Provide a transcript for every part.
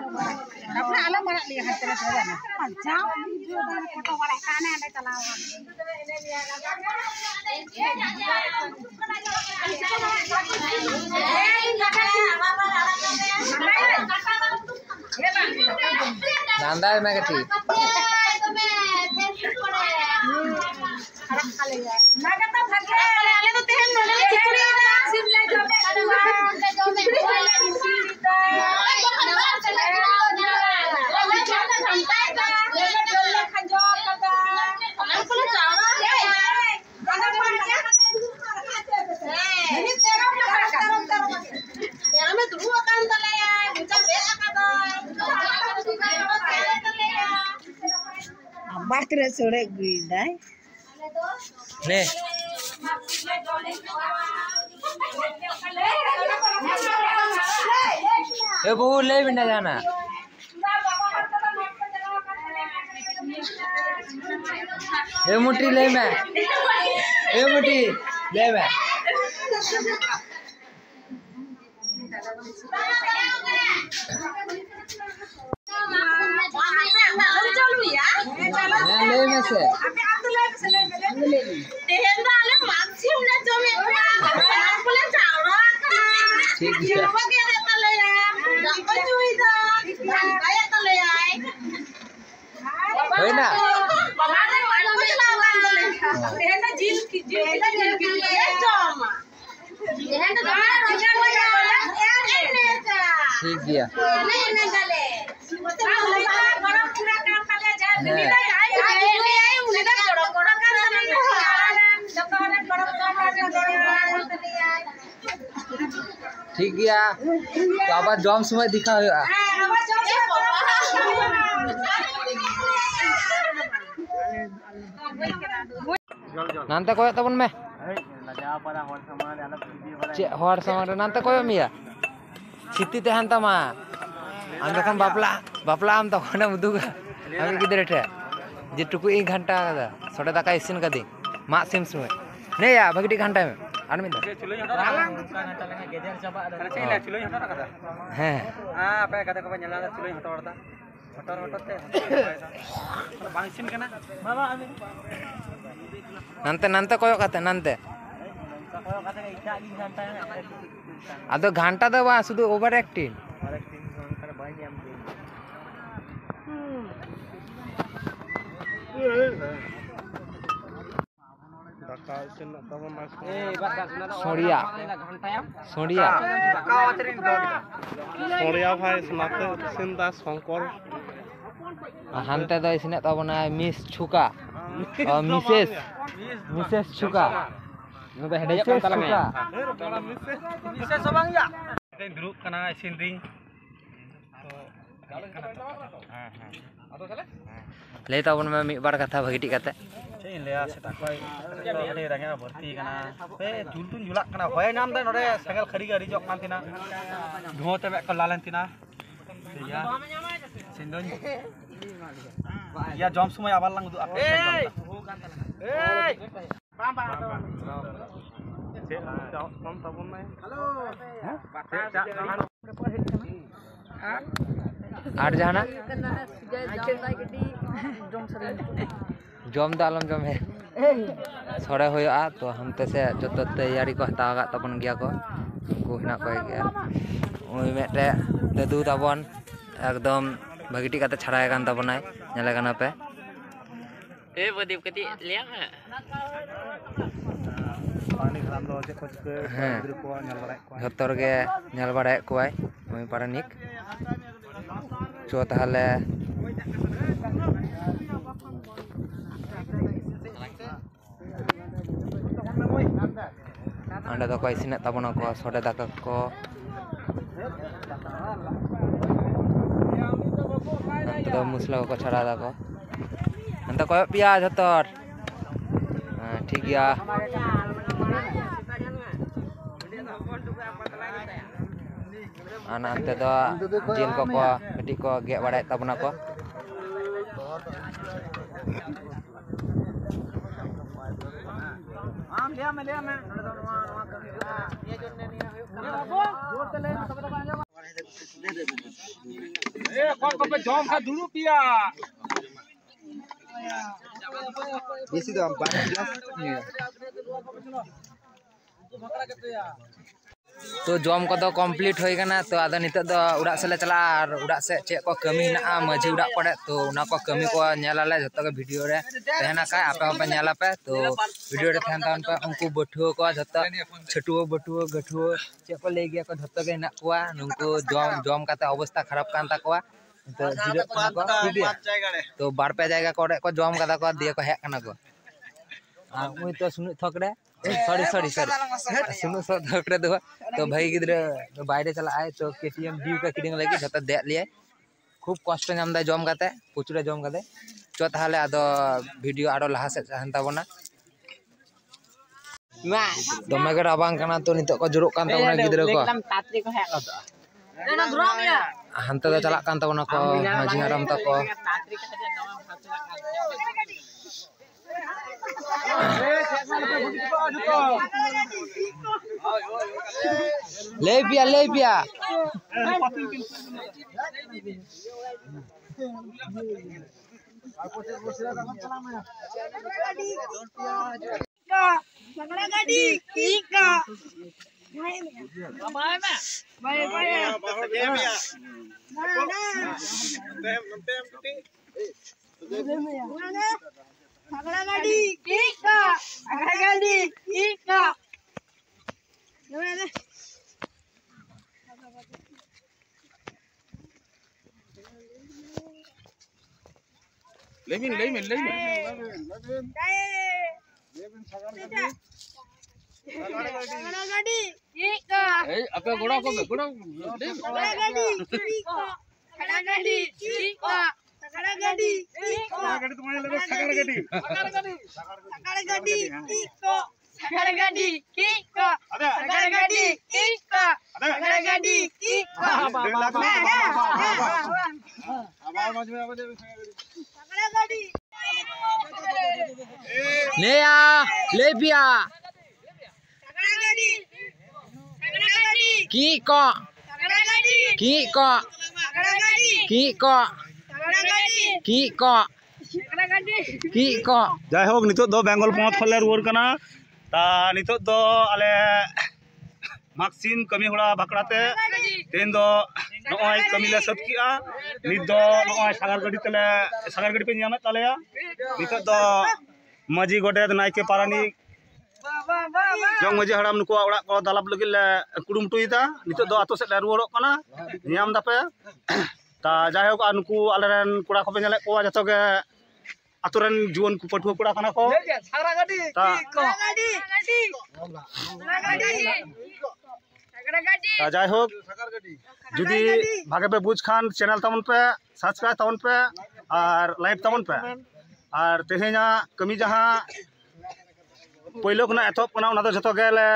अपना अलग बना लिया हर तरह से ना जाओ वीडियो दान फोटो वाला काने अंडे चलाओ नांदा है मैं कटी बाटरे सोड़े गुइदाय ने ए बहू ले भी ना जाना ए मुट्ठी ले मैं ए मुट्ठी ले मैं ले में से ठीक है है ना ठीक गया ठीक गया तो अब जम समय दिखा हुआ नानते कोय तबन में हर समाज नानते कोय मिया छिती तहन तमा आम तखन बापला आम तखन उदुगा आमी गिदरे ठे जे टुकु 1 घंटा का सोडे दाका इसिन कदी मा सिम समय ने या भगटी घंटा में आर मिदा चुलोई हटो घंटा लेके गेदर चाबा दा चुलोई हटो कदा हैं आपे कदा को नेला चुलोई हटो रदा हटो ते बांग सिन कना बाबा आमी नंते कोयो कते नंते कोयो कते इटा 1 घंटा आदो घंटा दो बा शुद्ध ओवर एक्टिंग करे बाई एम सोड़िया भाई सुनाते सिंदा शंकर हानते दो इसने तो बना मिस छुका और मिसेस छुका नो बे हेडे छुका मिसेस बांग या दुरुक कना इसिन दिं तो हां अदो चले ले ताबन में मी बार कथा भगीटी कते चेन लेया सेटा कोई अडे रंगे भर्ती कना पे जुलतुन जुलाक कना होय नाम दे नोडे सेगल खरी गाड़ी जक मान तिना धोते बे कलालन तिना या सिंदन या जम समय आबार लांग दु ए बाम चेन जाओ कम तबन में हेलो आठ जाना जम दालम जम है सोड़े होया तो हमते से जो तैयारी को हतावा तबन गया को हिना को गया ओई मेटे दादू तबन एकदम भगीटी काते छड़ाय कान तबनाय नेले काना पे ए बदीप कति लिया है पानी खराम दो जे कुछ के गिद्र को नेल बराय को जतर के नेल बराय कोय ओई पारानिक चो ताहले अंडा दो को इसिने तबना को सोडे दाका को अंत दो मुसला को छड़ा दा को अंत को पिया जतर ठीक गया anante do jil ko gedi ko ge barai tabuna ko liya me node do noa kami niya jonne niya hoyo jote le sabe do anja बेसी तो 12 गिलास तो जम को तो कंप्लीट हो गना तो आदो नित दो उड़ा से ले चला और उड़ा से चे को कमी ना मजी उड़ा पड़े तो उना को कमी को नेलाले जतो के वीडियो रे तेना का आपे पे नेला पे तो वीडियो रे थान तान पे उनको बठुओ को जतो छटुओ बठुओ गठुओ चे को ले गया को जतो के ना कोआ नुको जम काते अवस्था खराब कान ताकोआ तो जिरो को ठीक है तो बार पे जायगा कोरे को जम कादा को दिए को हेक कना को आ मुई तो सुनु थकड़े सॉरी सुनु थकड़े तो भाई गिद्रे बाहर चला आए तो केटीएम ड्यू का किडिंग लगी जतो दे लिए खूब कष्ट नाम दा जम काते पुचुरे जम काते चो ताहले आदो वीडियो आरो लाहा से हन ताबोना दमे के राबांग कना तो नितो को जुरुक कान ताबोना गिद्रे को हंते दा चला कान ताबोना को माजी हाराम ताको ले पिया Lemin. Apa gora ko? ले पिया जय होक नितो दो बेंगल पौत खले रुवर कना ता नितो दो आले माक्सिन कमी होड़ा भकड़ाते तेन दो नोय कमी ले सब किया नित दो नोय सागर गाड़ी पे न्यामत तालेया नितो दो मजी गोडे नायके पारानी जंग मजी हड़ाम नुको ओड़ा को दालाब लगिल ले कुडुम टुईदा नितो दो आतो से ले रुवरोक कना न्याम दापे ता जय होक नुको आलेरन कुड़ा को पे नेले को जतो के आतुरन जुवन को पठुआ कुड़ा कना को जय होक जुदी भागे पे बुझ खान चैनल तमन पे सब्सक्राइब तमन पे और लाइव तमन पे और तेहेना कमी जहाँ पहिलो खना एथप कना उना दो जतो गेले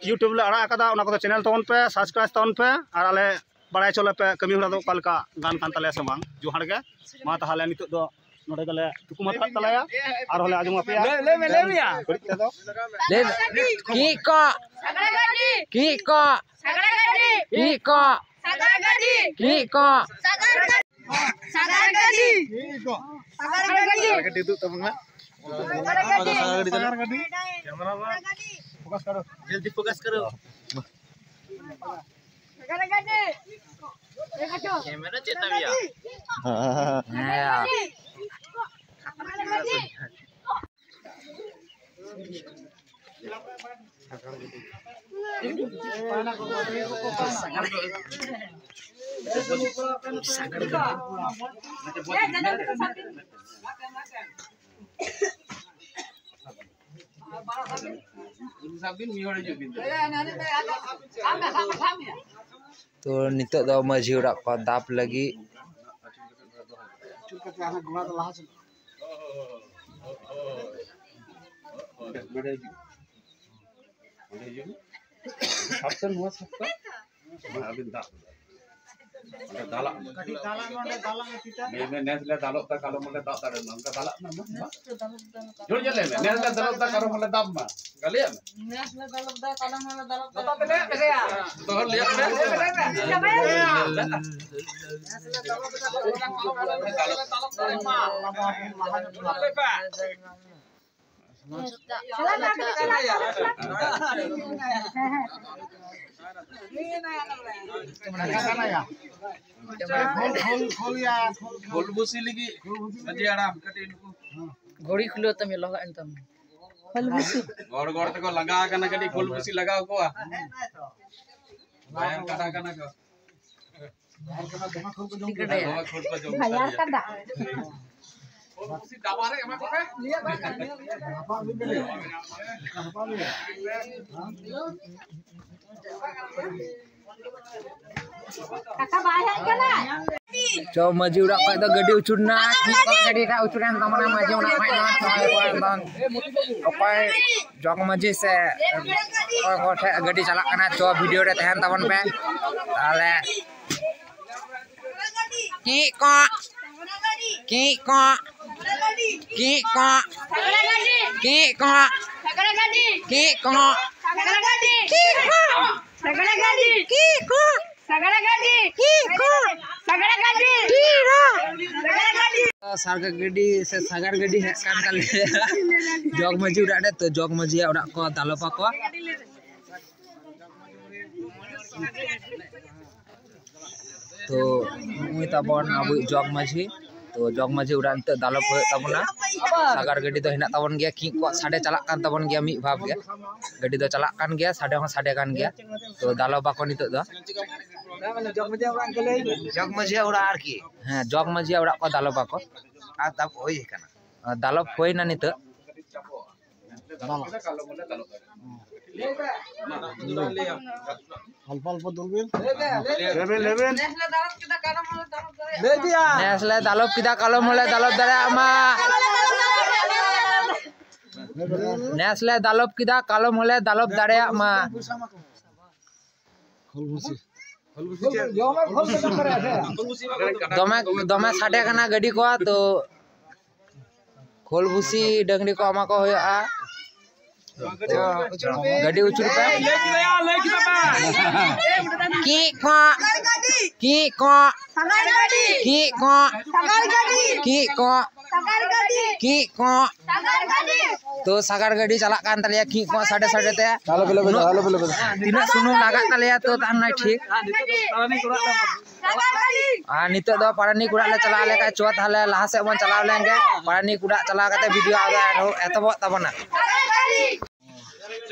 यूट्यूब ले अड़ा कदा उना को चैनल तमन पे सब्सक्राइब तमन पे और आले बड़ाय चले पे कमी होला दो कलका गान कान तले से बांग जोहार के मा ताहले नितो दो नोडे गले तुकु मत तलाया और होले आजम अपिया ले मिया जल्दी फोकस करो कैमरा चेता भैया तो नितो दो मजी उड़ा को दाप लगी dalak me nes le dalok ta kalau mole tak ada nang ka dalak na jor jale me nes le dalok ta kalau mole dam ma kali am Nes le dalok da kalau mau dalok da. तो लिया खोल busy लगी अजी आराम कटे इनको घोड़ी खुलो तम लगा अंतम गौड़ गौड़ तक लगा कना कटी खोल बुसी लगाओ को बायन काटा कना को दवा खोल को जो यार kada बुसी दबारे एमा को है kakak bahaya kana Cho maju udah kau itu gede ucurna, kau gede dah ucuran tamana maju nak main nak soal bang. Apa jog maju se, kau teh gede calak kena coba video deh tahan taman pe, ale. Kiko, Kiko, Kiko, Kiko, Kiko, Kiko. सागर गड्डी से सागर गड्डी है कान का ले जग मजी उड़ा दे तो जग मजी उड़ा को दालोपा को तो मुई तबन अब जग मजी तो जग मजी उड़ा ते दालोप हो तबना सागर गड्डी तो हिना तबन गया की को साडे चलाक कान तबन गया मी भाव गया गड्डी तो चलाक कान गया साडे हो साडे कान गया तो दालोपा को नितो दा जग मजिया उड़ा आर की हां जग मजिया उड़ा को दालोपा को आ तब होई kana दालोप होई ना नितो नेसले दालोप किदा कलम होले दालोप दारे आमा नेसले दालोप किदा कलम होले दालोप दारे आमा दमे साडे कना गाड़ी को तो खोलबुसी डंगरी को आमा को होया गाड़ी उचुर पे की को की को की को की को की को तो सागर गाड़ी चलाक कान तलिया की को साडे साडे ते तीना सुनु लागा तलिया तो तान ना ठीक आ नितो दो पारानी कुड़ा ले चला ले का चो थाले लहा से बन चलाव लेंगे पारानी कुड़ा चला कते वीडियो आगा एतबो तबना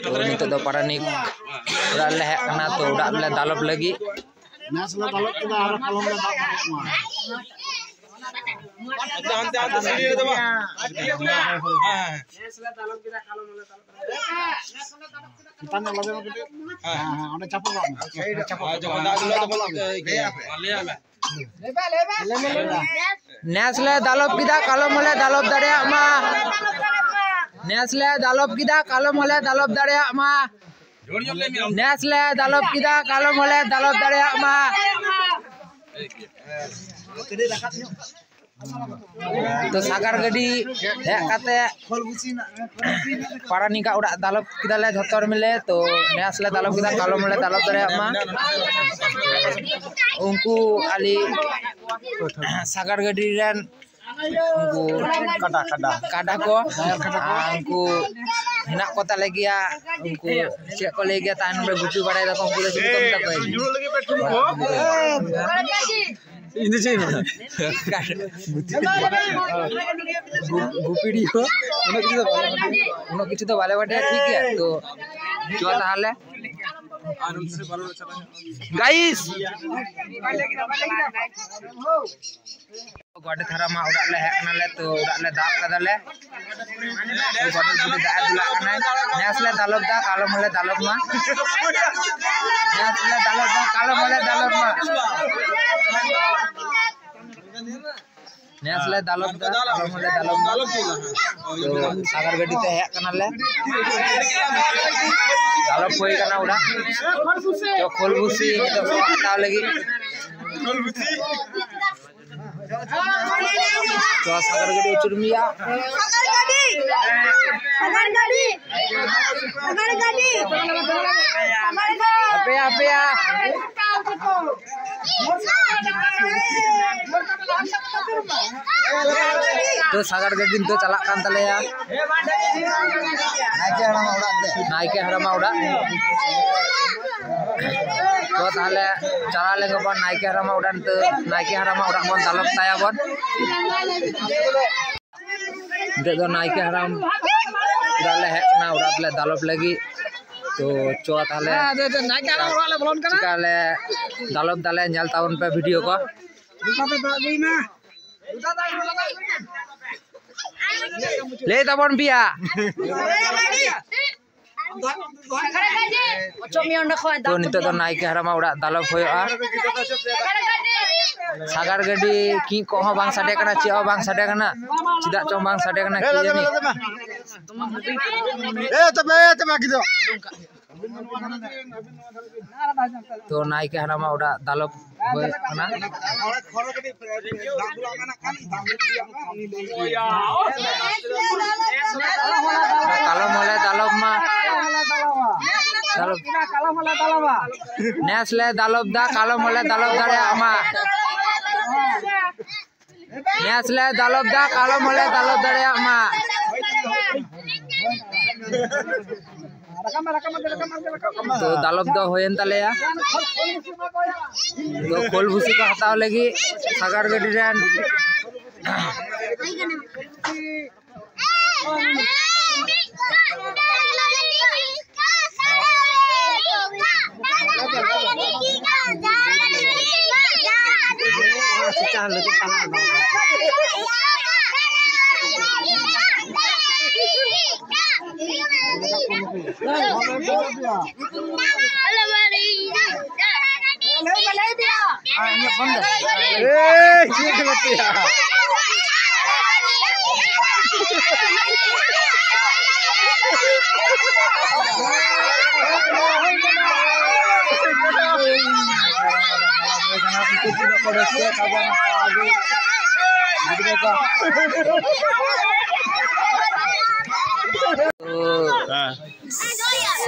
तो नितो दो पारानी कुड़ा ले है कना तो उड़ा ले दालोप लगी नेसला दालोप के आर कलम ले जानते आते सीढ़ी दे बा हां नेसला दालोप के कलम ले kita nak lawan kita, ada capur bang, जो अंदाज लो तो ले आ नेसले दालोप किदा कलम होले दालोप दारे मा नेसले दालोप किदा कलम होले दालोप दारे मा नेसले दालोप किदा कलम होले दालोप दारे मा तो सागर गाड़ी हेक काते पारानी का उड़ा दालोप किदा ले झतर मिले तो नेसले दालोप किदा कलम होले दालोप दारे मा उनको आली सागर गाड़ी रेन उनको kada ko उनको हिना को तले गया उनको चेक को ले गया तान में गुचू बड़े दा उनको ले सुन तक ini sih गुपीडियो उनो किछु तो वाले बाटे ठीक है तो जो ताले गाइस गड थारा मा उड़ा ले हेकना ले तो उड़ा ले दाब कदा ले तो गड बुली दा दुला कना नेसले दालोप दा कालम ले दालोप मा नेसले दालोप दा कालम ले दालोप मा नेसले दालोप दा कालम ले दालोप मा तो सागर गड्डी ते हेकना ले दालोप होई कना उड़ा तो खोलबुसी तो हटाव लगी तो सागर गड़ी चुरमिया apa ya तो सागर गड्डी तो चला कान तले या नायके हरामा उड़ा तो ताले चला लेंगे बन नायके हरामा उड़ा तो नायके हरामा उड़ा बन दालक ताया बन तो नायके हराम उड़ाले है ना उड़ाले दालक लगी तो चो ताले चिकाले दालक दाले nyal tahun पे वीडियो को ले तबन बिया तो नितो तो नायके हरामा उड़ा दालक होयोआ सागर गड्डी की को हो बांग साडे कना चे हो बांग साडे कना चिदा चो बांग साडे कना की जानी तबे किदो तो नायके हरामा उड़ा दालक होय कना कालो मोले दालक मा दालक नेसले दालक दा कालो मोले दालक दारे आमा नेसले दालक दा कालो मोले दालक दारे आमा तो दालक दो होयन तलेया तो खोल भूसी को हटाव लगी सागर गड्डी रेन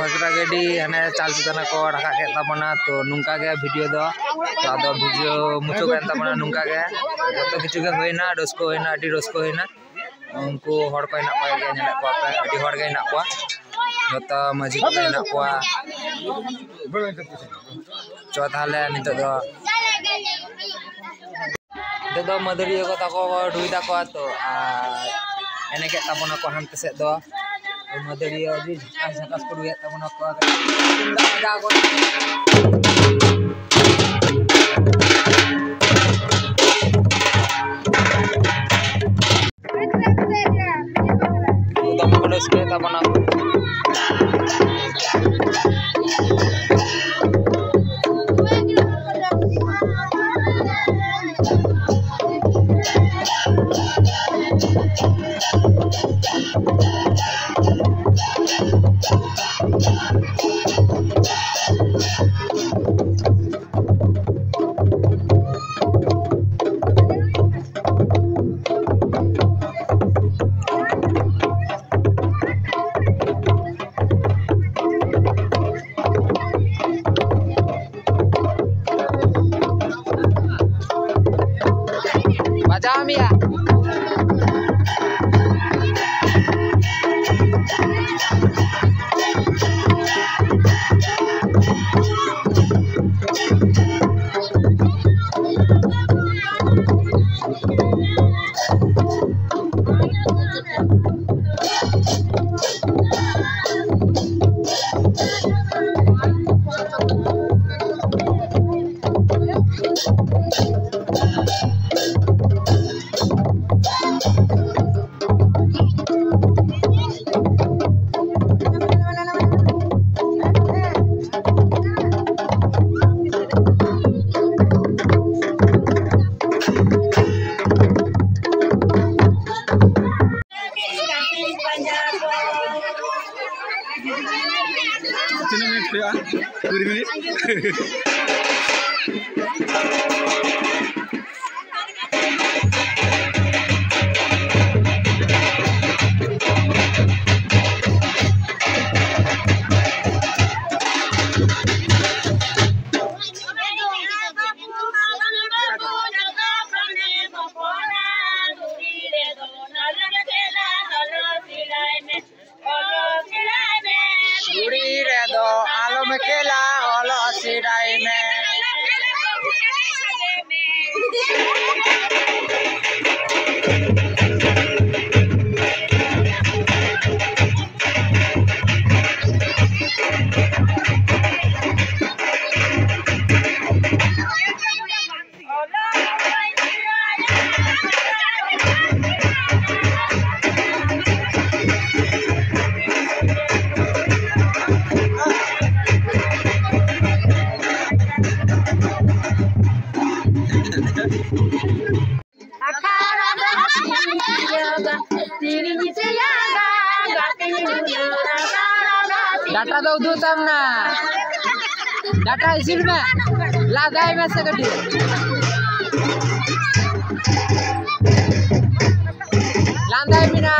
सगरा गड्डी हने चाल चुतना को रखा के तबना तो नुंका के वीडियो दो तो आदो वीडियो मुचो के तबना नुंका के तो किछु के होइना रस्को होइना अडी रस्को होइना उनको हड़ को हेना पाए गे नेला को पे अडी हड़ गे हेना को जत मजी को हेना को चो थाले नितो दो मदरियो को ताको डुइदा को तो एने के तबना को हानते से दो मदरिया जी झकास को डुइया तबना को दा को दम को इसके तबना को Jamia. Minit. डाटा दो उदू तमना डाटा इसिल में लगाई में से गड्डी लांदाई बिना